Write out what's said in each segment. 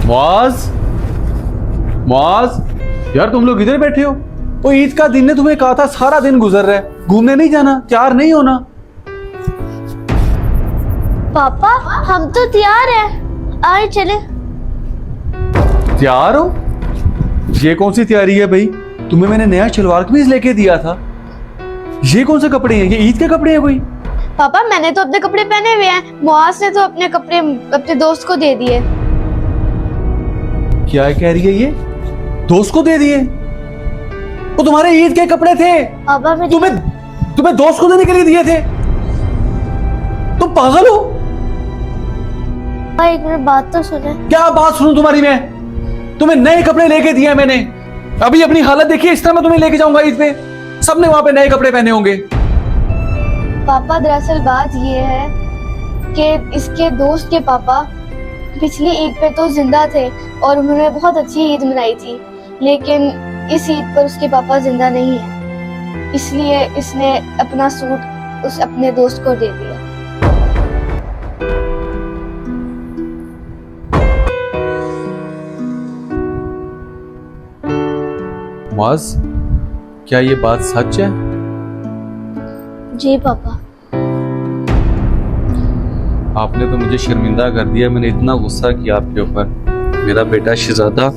मुआज, मुआज, यार तुम लोग इधर बैठे हो? वो ईद का दिन ने तुम्हें कहा था सारा दिन गुजर रहा है, घूमने नहीं जाना, तैयार नहीं होना। पापा हम तो तैयार हैं, आए चले। तैयार हो? ये कौन सी तैयारी है भाई? तुम्हें मैंने नया शलवार कमीज लेके दिया था, ये कौन से कपड़े हैं? ये ईद के कपड़े हैं कोई? पापा मैंने तो अपने कपड़े पहने हुए हैं, मुआज ने तो अपने कपड़े अपने दोस्त को दे दिए। क्या कह रही है ये? दोस्त को दे दिए? वो तुम्हारे ईद के कपड़े थे, पापा मैं तुम्हें दोस्त को देने के लिए दिए थे। तुम पागल हो? एक मिनट बात तो सुने। क्या बात सुनूं तुम्हारी मैं? तुम्हें नए कपड़े लेके दिए मैंने। अभी अपनी हालत देखिए, इस तरह मैं तुम्हें लेके जाऊंगा ईद पे, सबने वहां पे नए कपड़े पहने होंगे। पापा दरअसल बात ये है कि इसके दोस्त के पापा पिछली ईद पे तो जिंदा थे और उन्होंने बहुत अच्छी ईद मनाई थी, लेकिन इस ईद पर उसके पापा जिंदा नहीं है, इसलिए इसने अपना सूट उस अपने दोस्त को दे दिया। मुआज, क्या ये बात सच है? जी पापा। आपने तो मुझे शर्मिंदा कर दिया, मैंने इतना गुस्सा किया आपके ऊपर। मेरा बेटा शहजादा,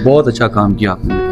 बहुत अच्छा काम किया आपने।